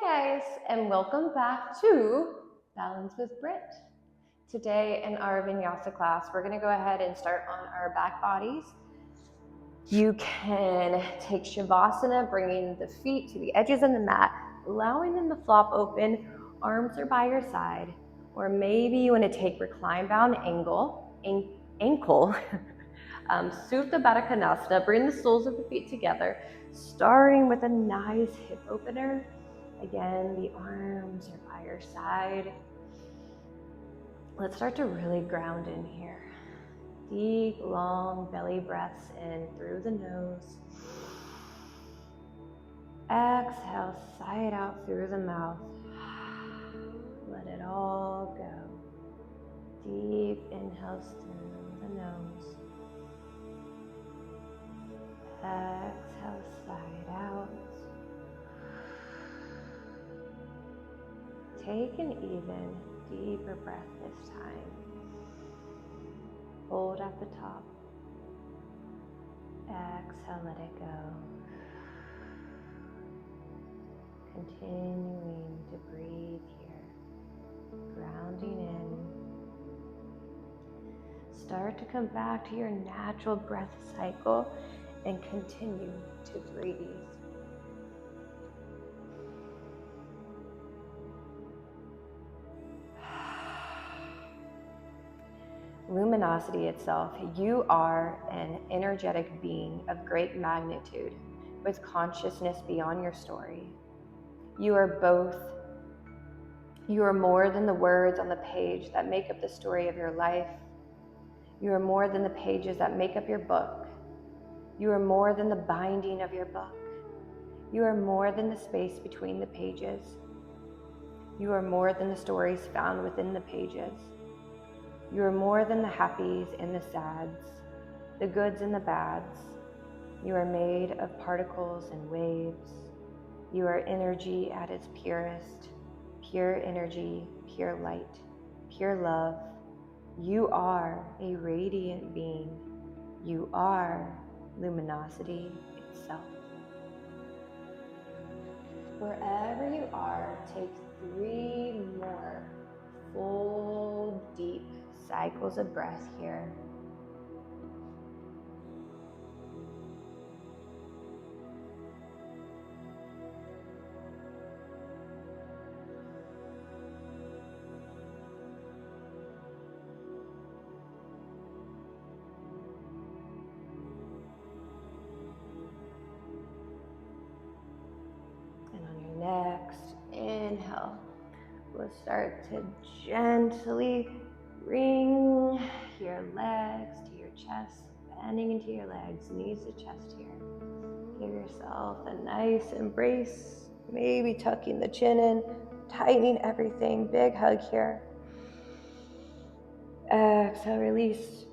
Hi guys, and welcome back to Balance with Britt. Today in our Vinyasa class, we're going to go ahead and start on our back bodies. You can take Shavasana, bringing the feet to the edges of the mat, allowing them to flop open, arms are by your side, or maybe you want to take recline bound ankle, Supta Baddha Konasana. Bring the soles of the feet together, starting with a nice hip opener. Again, the arms are by your side. Let's start to really ground in here. Deep, long belly breaths in through the nose. Exhale, sigh it out through the mouth. Let it all go. Deep inhales through the nose. Exhale, sigh it out. Take an even, deeper breath this time. Hold at the top. Exhale, let it go. Continuing to breathe here. Grounding in. Start to come back to your natural breath cycle and continue to breathe. Luminosity itself, you are an energetic being of great magnitude with consciousness beyond your story. You are both. You are more than the words on the page that make up the story of your life. You are more than the pages that make up your book. You are more than the binding of your book. You are more than the space between the pages. You are more than the stories found within the pages. You are more than the happies and the sads, the goods and the bads. You are made of particles and waves. You are energy at its purest, pure energy, pure light, pure love. You are a radiant being. You are luminosity itself. Wherever you are, take 3 more full, deep cycles of breath here. And on your next inhale, we'll start to gently bring your legs to your chest, bending into your legs, knees to chest here. Give yourself a nice embrace, maybe tucking the chin in, tightening everything, big hug here. Exhale, release.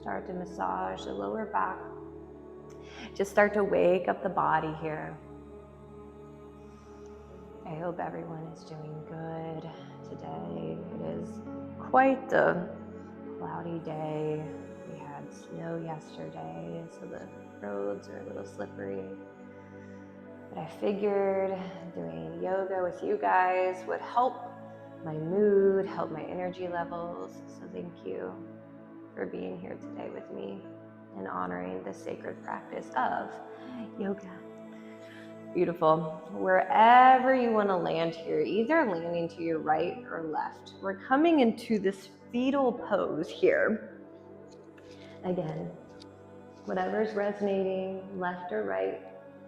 Start to massage the lower back. Just start to wake up the body here. I hope everyone is doing good today. It is quite the cloudy day. We had snow yesterday, so the roads are a little slippery. But I figured doing yoga with you guys would help my mood, help my energy levels. So thank you for being here today with me and honoring the sacred practice of yoga. Beautiful. Wherever you want to land here, either landing to your right or left. We're coming into this fetal pose here. Again, whatever's resonating, left or right,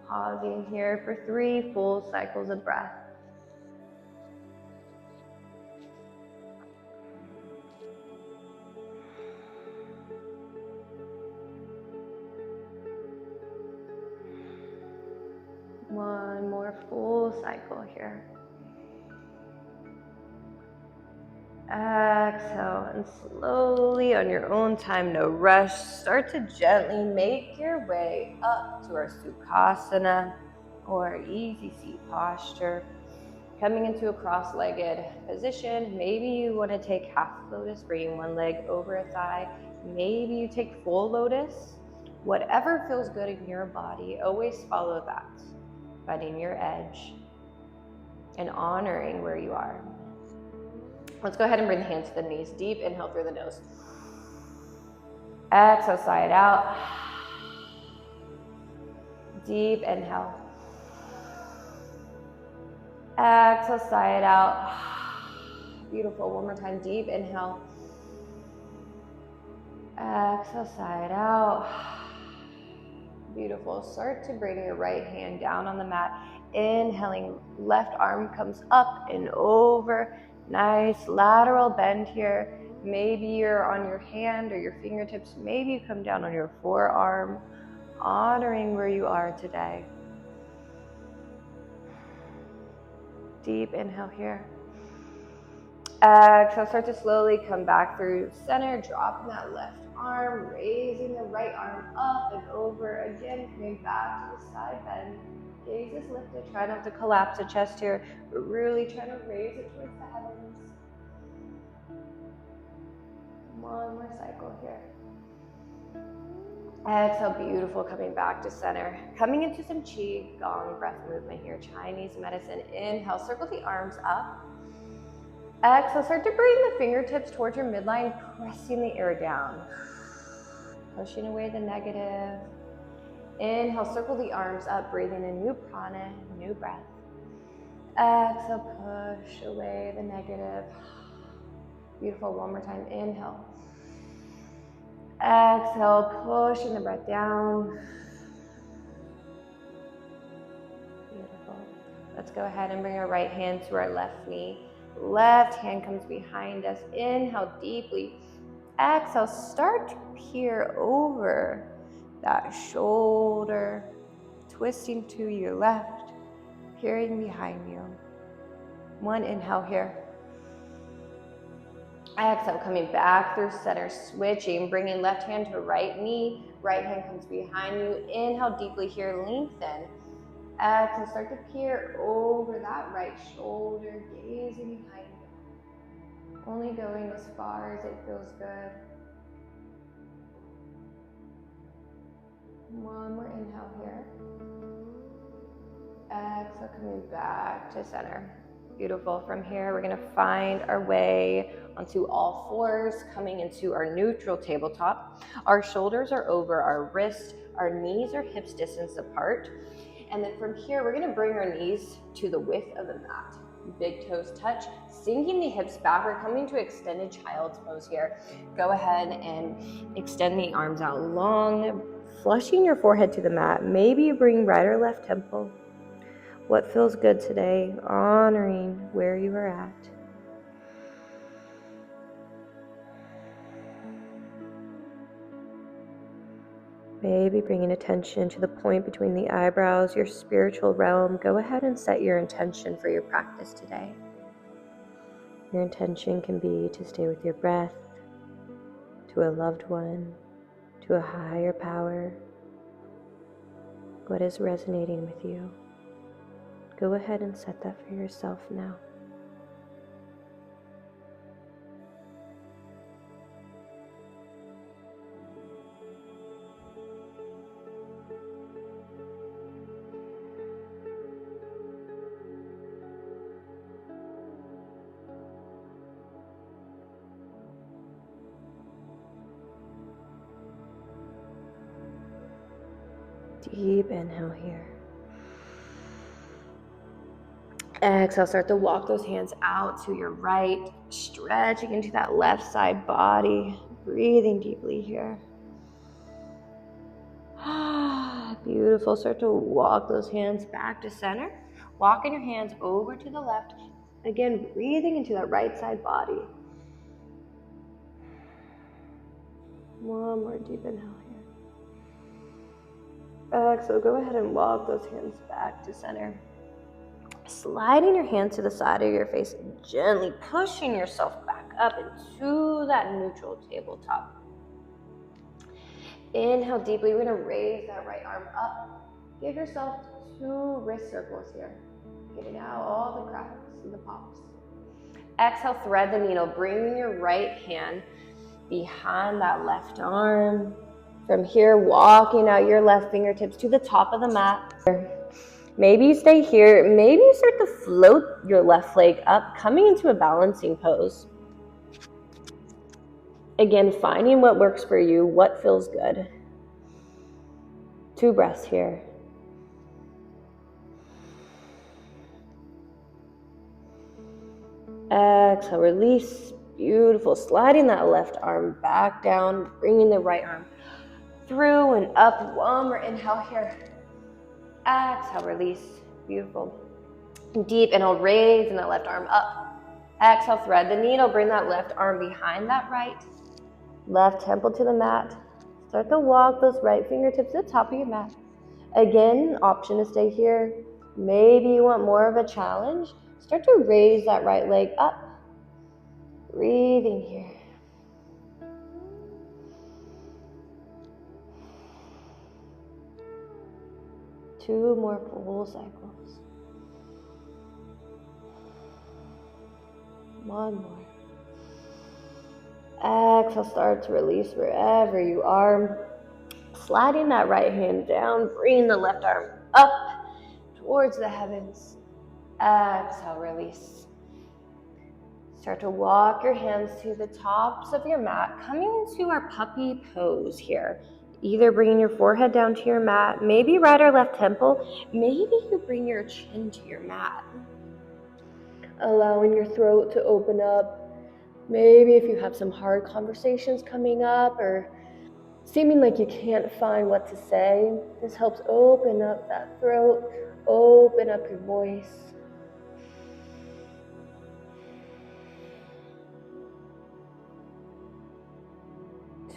pausing here for 3 full cycles of breath. One more full cycle here. Exhale, and slowly on your own time, no rush, start to gently make your way up to our Sukhasana or easy seat posture. Coming into a cross-legged position. Maybe you want to take half lotus, bringing one leg over a thigh. Maybe you take full lotus. Whatever feels good in your body, always follow that. finding your edge, and honoring where you are. Let's go ahead and bring the hands to the knees. Deep inhale through the nose. Exhale, sigh it out. Deep inhale. Exhale, sigh it out. Beautiful. One more time. Deep inhale. Exhale, sigh it out. Beautiful. Start to bring your right hand down on the mat. Inhaling, left arm comes up and over. Nice lateral bend here. Maybe you're on your hand or your fingertips. Maybe you come down on your forearm, honoring where you are today. Deep inhale here. Exhale, start to slowly come back through center, dropping that left arm, raising the right arm up and over. Again, coming back to the side bend. Gaze is lifted. Try not to collapse the chest here, but really try to raise it towards the heavens. One more cycle here. Exhale, beautiful, coming back to center. Coming into some Qi Gong breath movement here, Chinese medicine. Inhale, circle the arms up. Exhale, start to bring the fingertips towards your midline, pressing the air down. Pushing away the negative. Inhale, circle the arms up, breathing in new prana, new breath. Exhale, push away the negative. Beautiful, one more time, inhale. Exhale, pushing the breath down. Beautiful. Let's go ahead and bring our right hand to our left knee. Left hand comes behind us. Inhale deeply. Exhale, start to peer over that shoulder, twisting to your left, peering behind you. One inhale here. Exhale, coming back through center, switching, bringing left hand to right knee. Right hand comes behind you. Inhale deeply here, lengthen. Exhale, start to peer over that right shoulder, gazing behind you. Only going as far as it feels good. One more inhale here. Exhale, coming back to center. Beautiful. From here, we're going to find our way onto all fours, coming into our neutral tabletop. Our shoulders are over our wrists. Our knees are hips distance apart. And then from here, we're going to bring our knees to the width of the mat. Big toes touch, sinking the hips backward, coming to extended child's pose here. Go ahead and extend the arms out long, flushing your forehead to the mat. Maybe you bring right or left temple. What feels good today, honoring where you are at. Maybe bringing attention to the point between the eyebrows, your spiritual realm. Go ahead and set your intention for your practice today. Your intention can be to stay with your breath, to a loved one, to a higher power. What is resonating with you? Go ahead and set that for yourself now. Deep inhale here. Exhale, start to walk those hands out to your right, stretching into that left side body, breathing deeply here. Beautiful. Start to walk those hands back to center. Walking your hands over to the left. Again, breathing into that right side body. One more deep inhale here. Exhale, go ahead and walk those hands back to center. Sliding your hands to the side of your face, gently pushing yourself back up into that neutral tabletop. Inhale deeply. We're going to raise that right arm up. Give yourself 2 wrist circles here. Getting out all the cracks and the pops. Exhale, thread the needle, bringing your right hand behind that left arm. From here, walking out your left fingertips to the top of the mat. Maybe you stay here. Maybe you start to float your left leg up, coming into a balancing pose. Again, finding what works for you, what feels good. 2 breaths here. Exhale, release. Beautiful. Sliding that left arm back down, bringing the right arm through and up. One more inhale here. Exhale, release. Beautiful. Deep inhale, raising that left arm up. Exhale, thread the needle. Bring that left arm behind that right. Left temple to the mat. Start to walk those right fingertips to the top of your mat. Again, option to stay here. Maybe you want more of a challenge. Start to raise that right leg up. Breathing here. Two more full cycles. One more. Exhale, start to release wherever you are. Sliding that right hand down, bring the left arm up towards the heavens. Exhale, release. Start to walk your hands to the tops of your mat, coming into our puppy pose here. Either bringing your forehead down to your mat, maybe right or left temple, maybe you bring your chin to your mat. Allowing your throat to open up. Maybe if you have some hard conversations coming up or seeming like you can't find what to say, this helps open up that throat, open up your voice.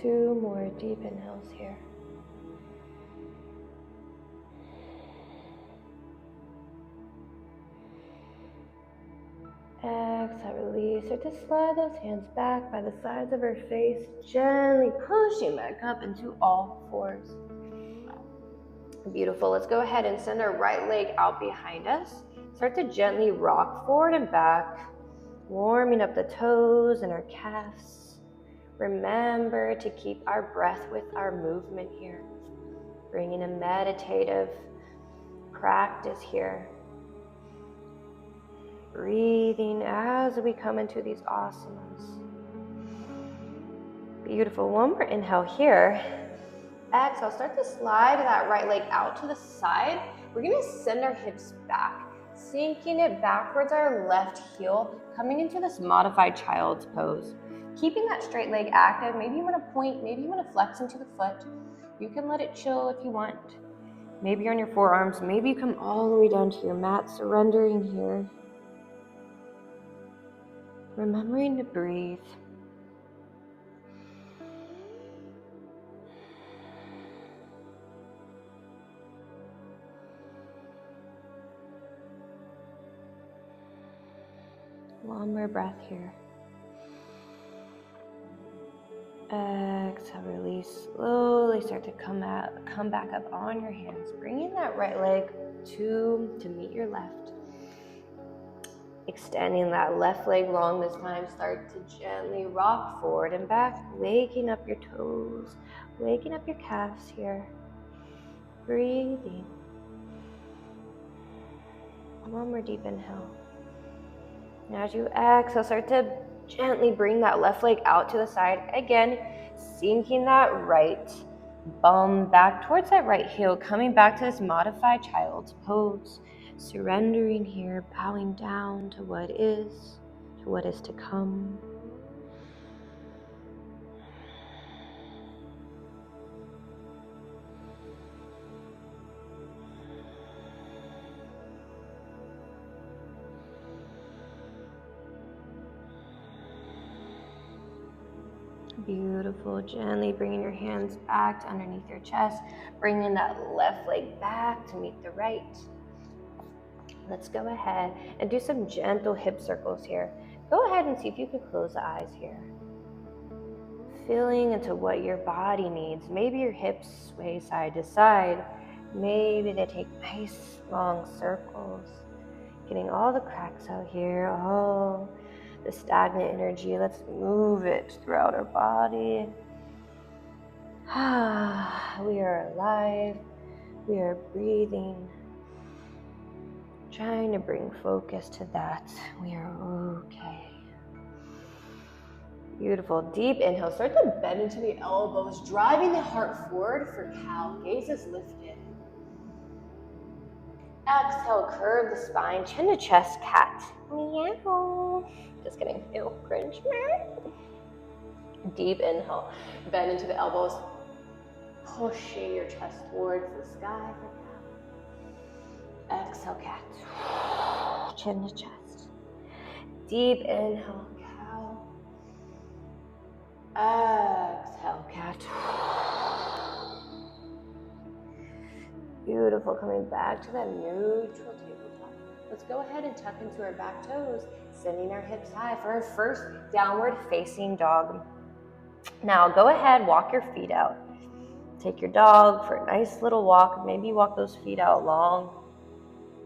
Two more deep inhales here. Exhale, release. Start to slide those hands back by the sides of our face, gently pushing back up into all fours. Beautiful. Let's go ahead and send our right leg out behind us. Start to gently rock forward and back, warming up the toes and our calves. Remember to keep our breath with our movement here. Bringing a meditative practice here. Breathing as we come into these asanas. Beautiful. One more inhale here. Exhale, start to slide that right leg out to the side. We're going to send our hips back, sinking it back towards our left heel, coming into this modified child's pose. Keeping that straight leg active. Maybe you want to point, maybe you want to flex into the foot. You can let it chill if you want. Maybe you're on your forearms. Maybe you come all the way down to your mat, surrendering here. Remembering to breathe. One more breath here. Exhale, release. Slowly start to come back up on your hands. Bringing that right leg to meet your left. Extending that left leg long this time. Start to gently rock forward and back, waking up your toes, waking up your calves here. Breathing. One more deep inhale. Now as you exhale, start to gently bring that left leg out to the side. Again, sinking that right bum back towards that right heel, coming back to this modified child's pose. Surrendering here, bowing down to what is to come. Beautiful. Gently bringing your hands back to underneath your chest, bringing that left leg back to meet the right. Let's go ahead and do some gentle hip circles here. Go ahead and see if you can close the eyes here. Feeling into what your body needs. Maybe your hips sway side to side. Maybe they take nice long circles. Getting all the cracks out here, all the stagnant energy. Let's move it throughout our body. We are alive. We are breathing. Trying to bring focus to that. We are okay. Beautiful. Deep inhale. Start to bend into the elbows, driving the heart forward for cow. Gaze is lifted. Exhale, curve the spine, chin to chest, cat. Meow. Just kidding. Ew, cringe. Deep inhale. Bend into the elbows. Pushing your chest towards the sky for cow. Exhale, cat. Chin to chest. Deep inhale, cow. Exhale, cat. Beautiful. Coming back to that neutral tabletop. Let's go ahead and tuck into our back toes, sending our hips high for our first downward facing dog. Now go ahead, walk your feet out. Take your dog for a nice little walk. Maybe you walk those feet out long.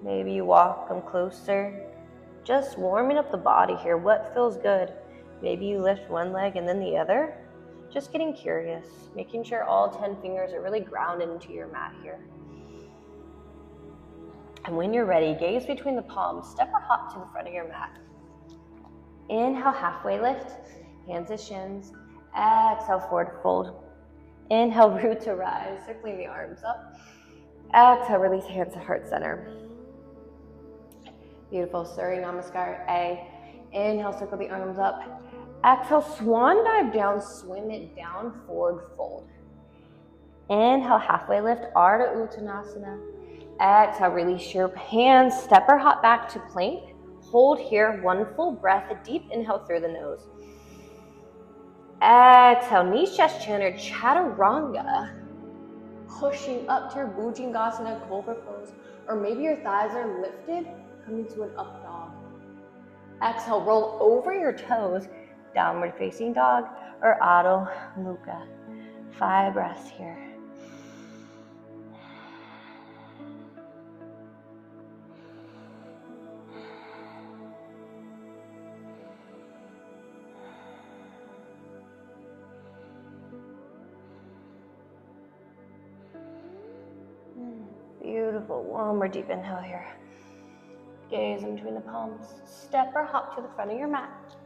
Maybe you walk them closer. Just warming up the body here. What feels good? Maybe you lift one leg and then the other. Just getting curious, making sure all 10 fingers are really grounded into your mat here. And when you're ready, gaze between the palms, step or hop to the front of your mat. Inhale, halfway lift, hands to shins. Exhale, forward fold. Inhale, root to rise, circling the arms up. Exhale, release hands to heart center. Beautiful, Surya Namaskar A. Inhale, circle the arms up. Exhale, swan dive down, swim it down, forward fold. Inhale, halfway lift, Ardha Uttanasana. Exhale, release your hands, step or hop back to plank. Hold here, one full breath, a deep inhale through the nose. Exhale, knees, chest, chin, or chaturanga. Pushing up to your Bhujangasana, Cobra pose, or maybe your thighs are lifted, coming to an up dog. Exhale, roll over your toes, downward facing dog, or Adho Mukha. 5 breaths here. Beautiful. One more deep inhale here. Gaze in between the palms. Step or hop to the front of your mat.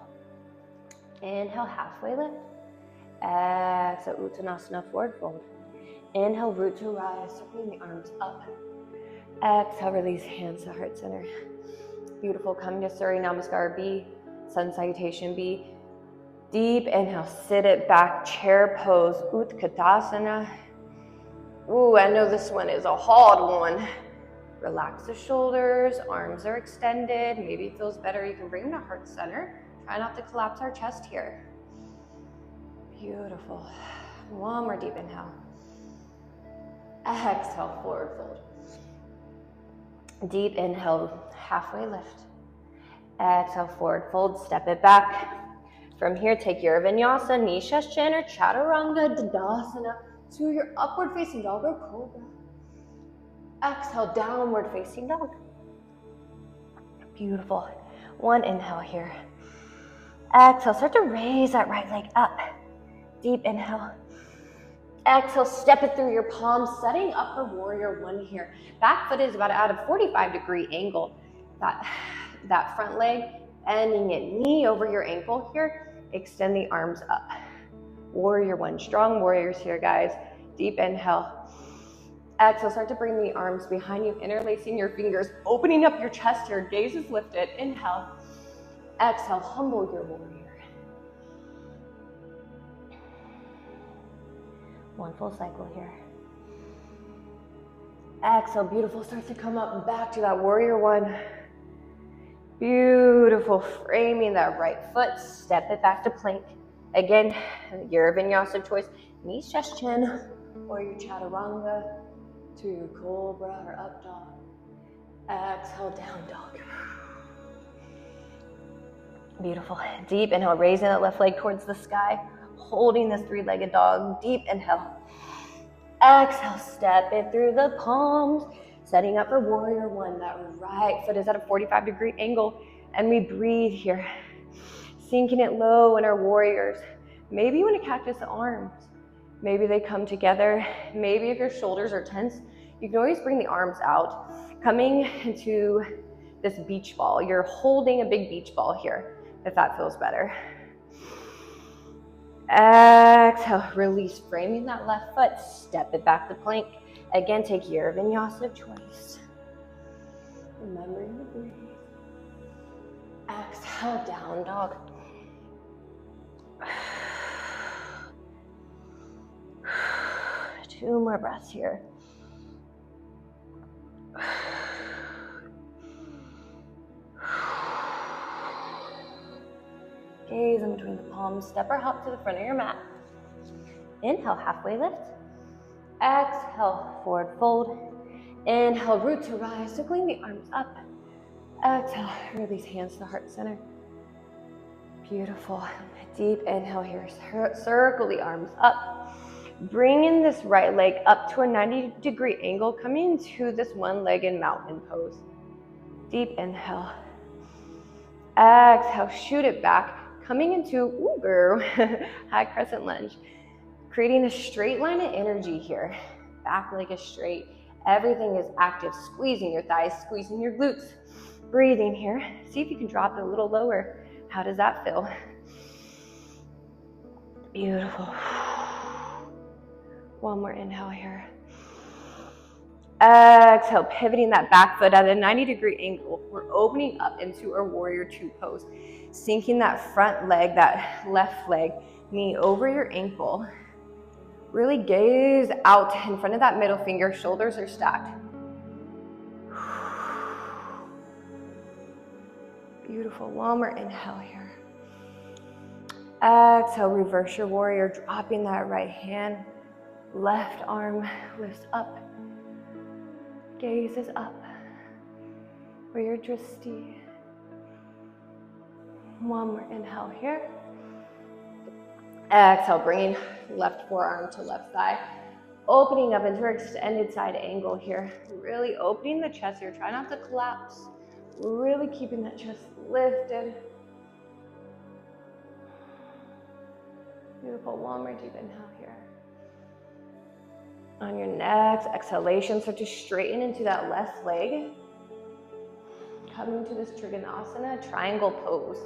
Inhale, halfway lift. Exhale, Uttanasana, forward fold. Inhale, root to rise, circling the arms up. Exhale, release hands to heart center. Beautiful. Coming to Surya Namaskar B, Sun Salutation B. Deep inhale, sit it back, chair pose, Utkatasana. Ooh, I know this one is a hard one. Relax the shoulders, arms are extended. Maybe it feels better. You can bring them to heart center. Try not to collapse our chest here. Beautiful. One more deep inhale. Exhale, forward fold. Deep inhale, halfway lift. Exhale, forward fold, step it back. From here, take your vinyasa, knee, chest, chin, or chaturanga, dadasana, to your upward facing dog or cobra. Exhale, downward facing dog. Beautiful. One inhale here. Exhale, start to raise that right leg up. Deep inhale. Exhale, step it through your palms, setting up for warrior one here. Back foot is about at a 45-degree angle. That front leg, ending it, knee over your ankle here. Extend the arms up. Warrior one, strong warriors here, guys. Deep inhale. Exhale, start to bring the arms behind you, interlacing your fingers, opening up your chest here. Gaze is lifted. Inhale. Exhale, humble your warrior. One full cycle here. Exhale, beautiful. Start to come up and back to that warrior one. Beautiful. Framing that right foot. Step it back to plank. Again, your vinyasa choice. Knees, chest, chin, or your chaturanga to your cobra or up dog. Exhale, down dog. Beautiful. Deep inhale, raising that left leg towards the sky. Holding this 3-legged dog. Deep inhale. Exhale, step it through the palms. Setting up for warrior one. That right foot is at a 45-degree angle. And we breathe here. Sinking it low in our warriors. Maybe you want to cactus the arms. Maybe they come together. Maybe if your shoulders are tense, you can always bring the arms out. Coming into this beach ball. You're holding a big beach ball here, if that feels better. Exhale, release, framing that left foot, step it back to plank. Again, take your vinyasa of choice. Remembering to breathe. Exhale, down dog. Two more breaths here. Gaze in between the palms, step or hop to the front of your mat. Inhale, halfway lift. Exhale, forward fold. Inhale, root to rise, circling the arms up. Exhale, release hands to heart center. Beautiful. Deep inhale here, circle the arms up. Bring in this right leg up to a 90-degree angle, coming into this one-legged mountain pose. Deep inhale. Exhale, shoot it back, coming into high crescent lunge. Creating a straight line of energy here. Back leg is straight. Everything is active. Squeezing your thighs, squeezing your glutes. Breathing here. See if you can drop it a little lower. How does that feel? Beautiful. One more inhale here. Exhale, pivoting that back foot at a 90-degree angle. We're opening up into our warrior two pose. Sinking that front leg, that left leg, knee over your ankle. Really gaze out in front of that middle finger. Shoulders are stacked. Beautiful. One more inhale here. Exhale, reverse your warrior, dropping that right hand. Left arm lifts up. Gaze is up. Warrior Drishti. One more inhale here. Exhale, bringing left forearm to left thigh. Opening up into our extended side angle here. Really opening the chest here. Try not to collapse. Really keeping that chest lifted. Beautiful. One more deep inhale here. On your next exhalation, start to straighten into that left leg. Coming to this Trikonasana triangle pose.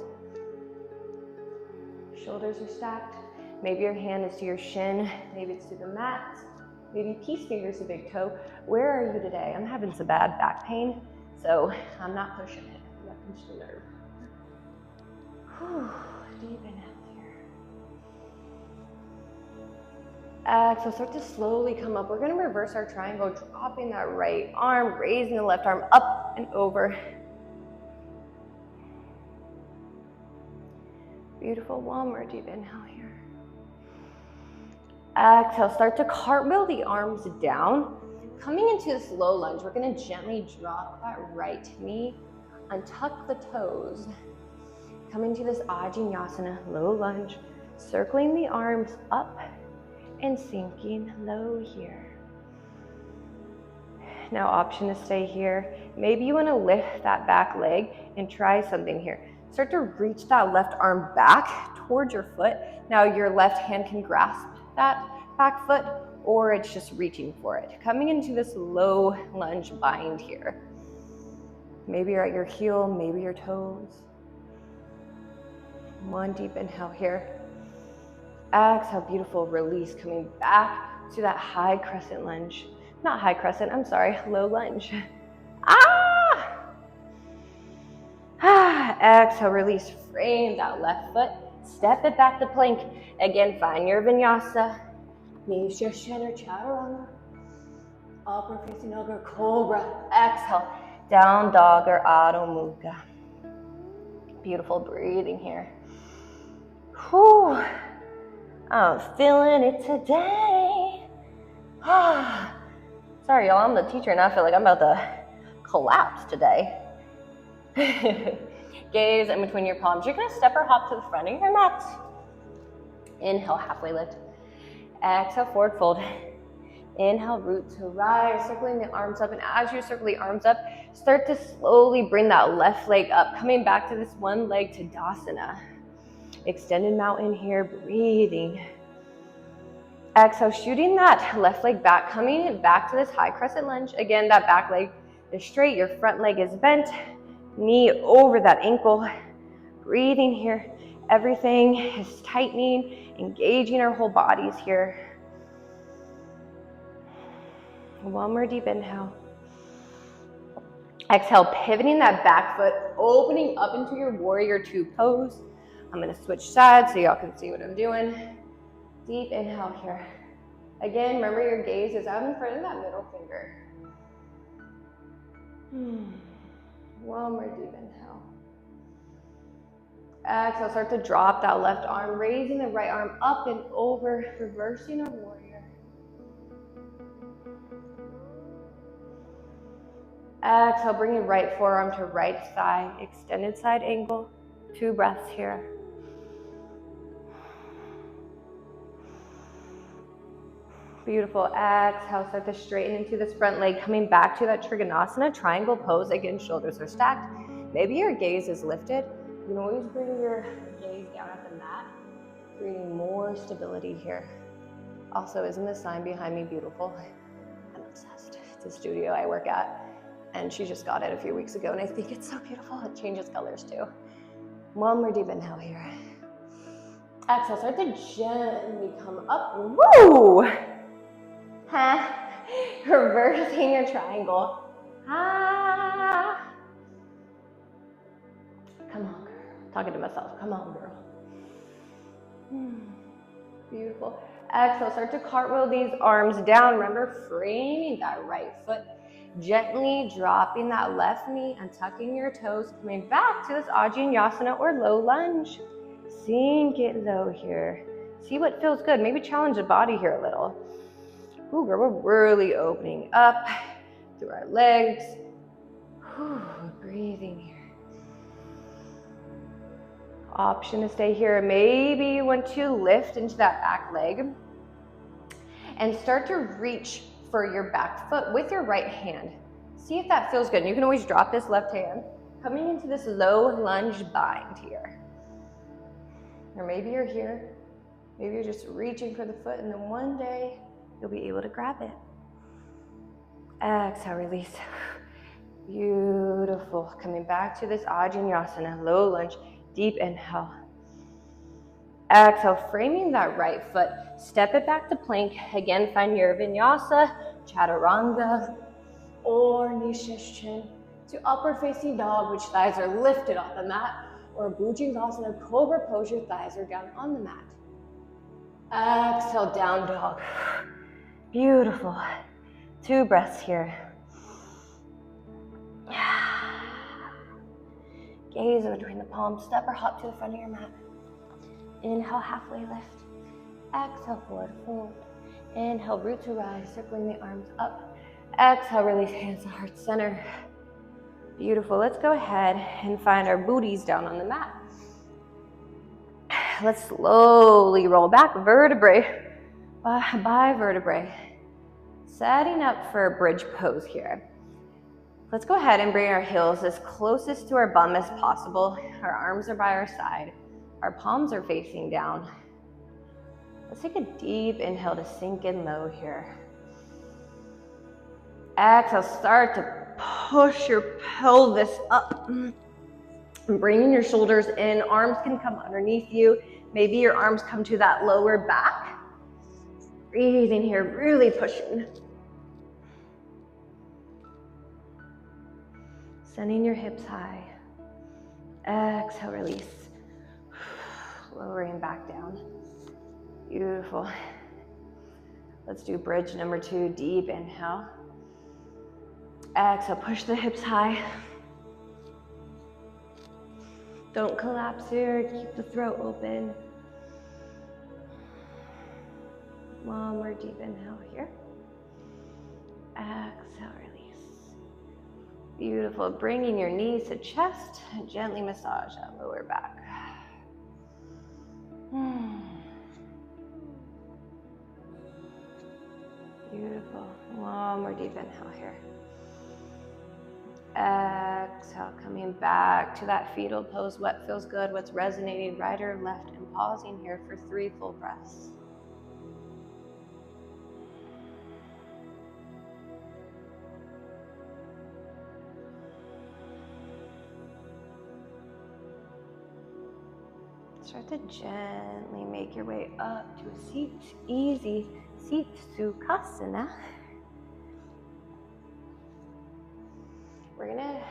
Shoulders are stacked. Maybe your hand is to your shin. Maybe it's to the mat. Maybe peace fingers to big toe. Where are you today? I'm having some bad back pain, so I'm not pushing it. I'm not pushing the nerve. Whew. Deep inhale here. Exhale, start to slowly come up. We're going to reverse our triangle, dropping that right arm, raising the left arm up and over. Beautiful. One more deep inhale here. Exhale, start to cartwheel the arms down. Coming into this low lunge, we're going to gently drop that right knee, untuck the toes. Coming to this Ajinasana, low lunge, circling the arms up and sinking low here. Now, option to stay here. Maybe you want to lift that back leg and try something here. Start to reach that left arm back towards your foot. Now your left hand can grasp that back foot, or it's just reaching for it. Coming into this low lunge bind here. Maybe you're at your heel, maybe your toes. One deep inhale here. Exhale, beautiful release. Coming back to that high crescent lunge. Not high crescent, I'm sorry, low lunge. Exhale, release, frame that left foot, step it back to plank. Again, find your vinyasa. Knees to center, chaturanga. Upward facing dog or cobra. Exhale, down dog or adho mukha. Beautiful breathing here. Whew. I'm feeling it today. Sorry, y'all, I'm the teacher and I feel like I'm about to collapse today. Gaze in between your palms. You're going to step or hop to the front of your mat. Inhale, halfway lift. Exhale, forward fold. Inhale, root to rise, circling the arms up. And as you circle the arms up, start to slowly bring that left leg up, coming back to this one leg Tadasana. Extended mountain here, breathing. Exhale, shooting that left leg back, coming back to this high crescent lunge. Again, that back leg is straight, your front leg is bent. knee over that ankle. Breathing here. Everything is tightening, engaging our whole bodies here. One more deep inhale. Exhale, pivoting that back foot, opening up into your warrior two pose. I'm gonna switch sides so y'all can see what I'm doing. Deep inhale here. Again, remember your gaze is out in front of that middle finger. One more deep inhale. Exhale, start to drop that left arm, raising the right arm up and over, reversing a warrior. Exhale, bring your right forearm to right thigh, extended side angle. 2 breaths here. Beautiful. Exhale, start to straighten into this front leg, coming back to that Trikonasana triangle pose. Again, shoulders are stacked. Maybe your gaze is lifted. You can always bring your gaze down at the mat, creating more stability here. Also, isn't the sign behind me beautiful? I'm obsessed. It's a studio I work at, and she just got it a few weeks ago, and I think it's so beautiful. It changes colors too. One more deep inhale here. Exhale, start to gently come up. Woo! Reversing your triangle. Come on, girl. Talking to myself. Come on, girl. Beautiful. Exhale, start to cartwheel these arms down. Remember, framing that right foot. Gently dropping that left knee and tucking your toes. Coming back to this Vinyasa or low lunge. Sink it low here. See what feels good. Maybe challenge the body here a little. Ooh, girl, we're really opening up through our legs. Ooh, breathing here. Option to stay here. Maybe you want to lift into that back leg and start to reach for your back foot with your right hand. See if that feels good. And you can always drop this left hand, coming into this low lunge bind here. Or maybe you're here. Maybe you're just reaching for the foot, and then one day you'll be able to grab it. Exhale, release. Beautiful. Coming back to this Vinyasa, low lunge. Deep inhale. Exhale, framing that right foot. Step it back to plank. Again, find your Vinyasa, Chaturanga, or Nishishchin to upward facing dog, which thighs are lifted off the mat, or Bhujangasana, cobra pose, your thighs are down on the mat. Exhale, down dog. Beautiful. 2 breaths here. Gaze in between the palms, step or hop to the front of your mat. Inhale, halfway lift. Exhale, forward fold. Inhale, root to rise, circling the arms up. Exhale, release hands to heart center. Beautiful. Let's go ahead and find our booties down on the mat. Let's slowly roll back vertebrae by vertebrae. Setting up for a bridge pose here. Let's go ahead and bring our heels as closest to our bum as possible. Our arms are by our side. Our palms are facing down. Let's take a deep inhale to sink in low here. Exhale, start to push your pelvis up. Bringing your shoulders in. Arms can come underneath you. Maybe your arms come to that lower back. Breathing here, really pushing. Sending your hips high. Exhale, release. Lowering back down. Beautiful. Let's do bridge number 2. Deep inhale. Exhale, push the hips high. Don't collapse here. Keep the throat open. One more deep inhale here. Exhale, release. Beautiful. Bringing your knees to chest and gently massage that lower back. Beautiful. One more deep inhale here. Exhale, coming back to that fetal pose. What feels good? What's resonating right or left? And pausing here for 3 full breaths. Start to gently make your way up to a seat, easy seat Sukhasana. We're gonna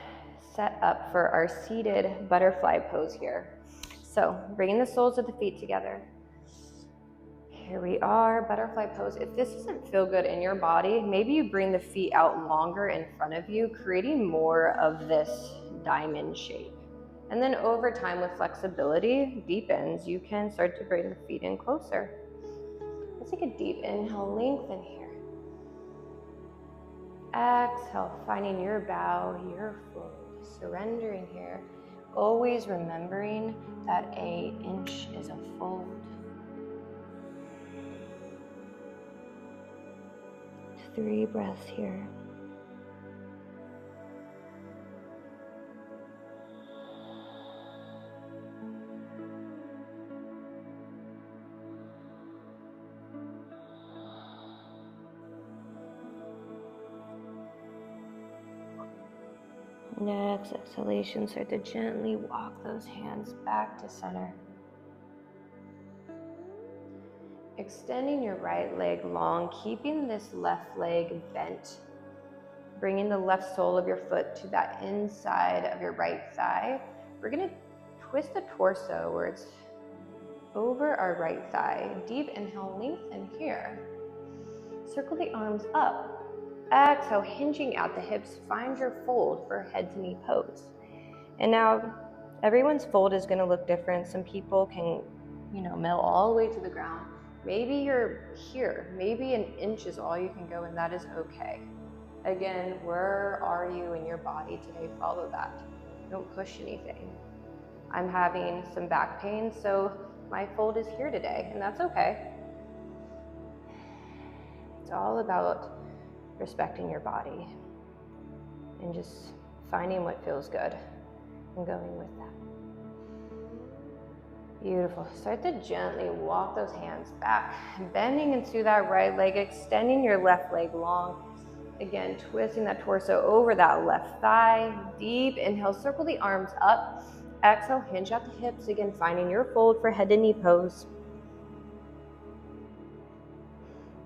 set up for our seated butterfly pose here. So bringing the soles of the feet together. Here we are, butterfly pose. If this doesn't feel good in your body, maybe you bring the feet out longer in front of you, creating more of this diamond shape. And then over time with flexibility deepens, you can start to bring the feet in closer. Let's take a deep inhale, lengthen here. Exhale, finding your bow, your fold, surrendering here. Always remembering that an inch is a fold. 3 breaths here. Next exhalation, start to gently walk those hands back to center. Extending your right leg long, keeping this left leg bent. Bringing the left sole of your foot to that inside of your right thigh. We're gonna twist the torso where it's over our right thigh. Deep inhale, lengthen here. Circle the arms up. Exhale, hinging at the hips, find your fold for head to knee pose. And now, everyone's fold is gonna look different. Some people can, mill all the way to the ground. Maybe you're here, maybe an inch is all you can go, and that is okay. Again, where are you in your body today? Follow that. Don't push anything. I'm having some back pain, so my fold is here today, and that's okay. It's all about respecting your body and just finding what feels good and going with that. Beautiful. Start to gently walk those hands back, bending into that right leg, extending your left leg long. Again, twisting that torso over that left thigh. Deep inhale, circle the arms up. Exhale, hinge at the hips. Again, finding your fold for head to knee pose.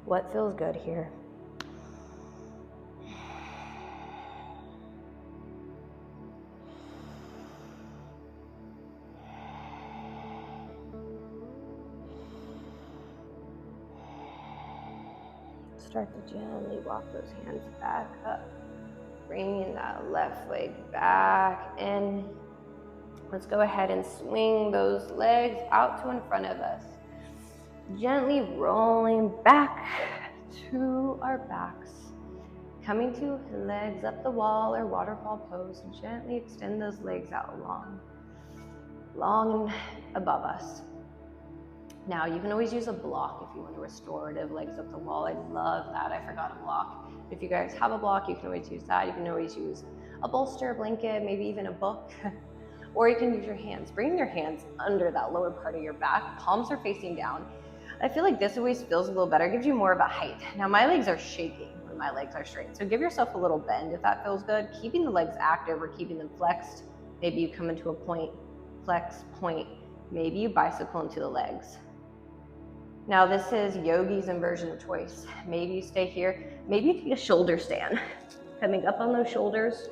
What feels good here? Start to gently walk those hands back up. Bringing that left leg back in. Let's go ahead and swing those legs out to in front of us. Gently rolling back to our backs. Coming to legs up the wall or waterfall pose. Gently extend those legs out long and above us. Now, you can always use a block if you want a restorative legs up the wall. I love that. I forgot a block. If you guys have a block, you can always use that. You can always use a bolster, a blanket, maybe even a book. Or you can use your hands. Bring your hands under that lower part of your back. Palms are facing down. I feel like this always feels a little better. It gives you more of a height. Now, my legs are shaking when my legs are straight. So give yourself a little bend if that feels good. Keeping the legs active or keeping them flexed. Maybe you come into a point, flex, point. Maybe you bicycle into the legs. Now this is yogi's inversion of choice. Maybe you stay here. Maybe you take a shoulder stand. Coming up on those shoulders.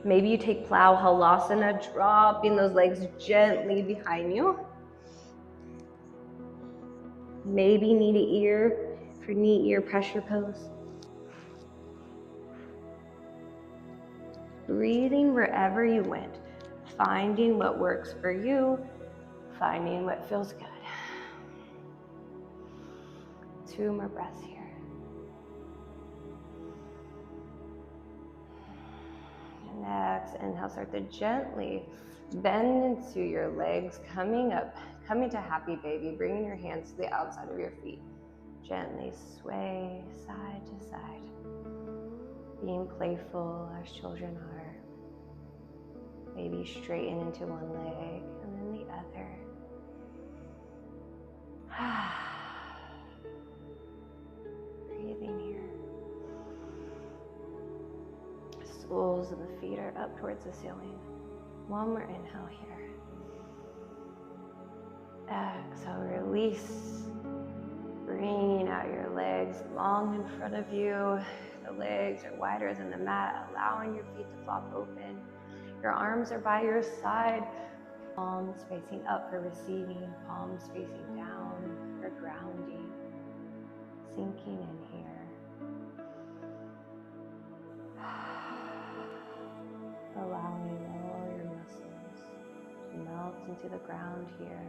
Maybe you take plow halasana, dropping those legs gently behind you. Maybe knee to ear for knee ear pressure pose. Breathing wherever you went. Finding what works for you. Finding what feels good. 2 more breaths here. Next, inhale, start to gently bend into your legs, coming up, coming to happy baby, bringing your hands to the outside of your feet. Gently sway side to side, being playful as children are. Maybe straighten into one leg and then the other. Breathing here. Soles of the feet are up towards the ceiling. One more inhale here. Exhale, release. Bringing out your legs long in front of you. The legs are wider than the mat, allowing your feet to flop open. Your arms are by your side. Palms facing up for receiving, palms facing down for grounding. Sinking in here. Allowing all your muscles to melt into the ground here.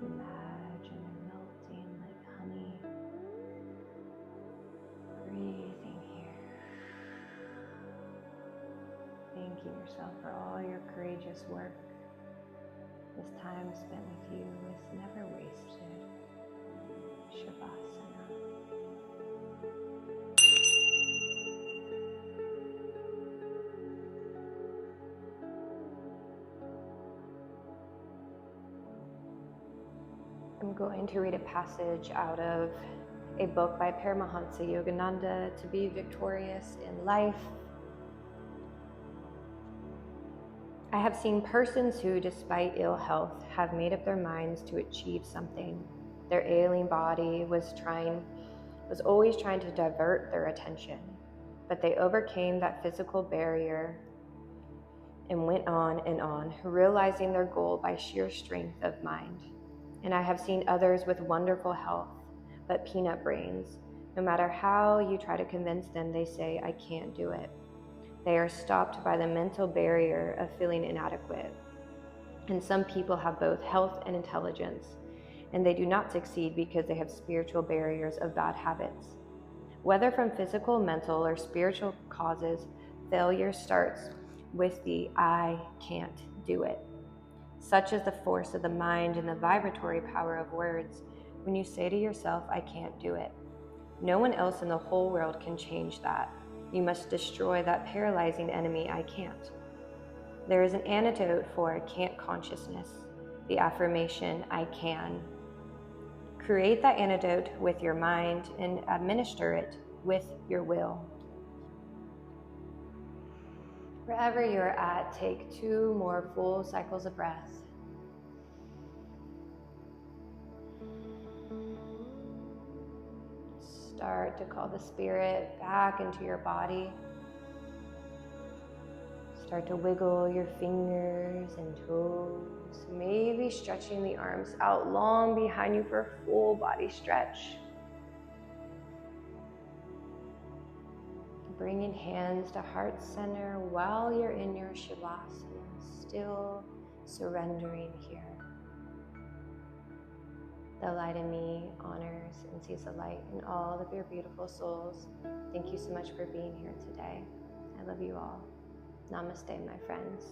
Imagine them melting like honey. Breathing here. Thanking yourself for all your courageous work. This time spent with you is never wasted. Shavasana. I'm going to read a passage out of a book by Paramahansa Yogananda, To Be Victorious in Life. I have seen persons who, despite ill health, have made up their minds to achieve something. Their ailing body was always trying to divert their attention, but they overcame that physical barrier and went on, realizing their goal by sheer strength of mind. And I have seen others with wonderful health, but peanut brains. No matter how you try to convince them, they say, I can't do it. They are stopped by the mental barrier of feeling inadequate. And some people have both health and intelligence, and they do not succeed because they have spiritual barriers of bad habits. Whether from physical, mental, or spiritual causes, failure starts with the I can't do it. Such is the force of the mind and the vibratory power of words. When you say to yourself, I can't do it, no one else in the whole world can change that. You must destroy that paralyzing enemy, I can't. There is an antidote for can't consciousness, the affirmation, I can. Create that antidote with your mind and administer it with your will. Wherever you're at, take 2 more full cycles of breath. Start to call the spirit back into your body. Start to wiggle your fingers and toes, maybe stretching the arms out long behind you for a full body stretch. Bringing hands to heart center while you're in your Shavasana, still surrendering here. The light in me honors and sees the light in all of your beautiful souls. Thank you so much for being here today. I love you all. Namaste, my friends.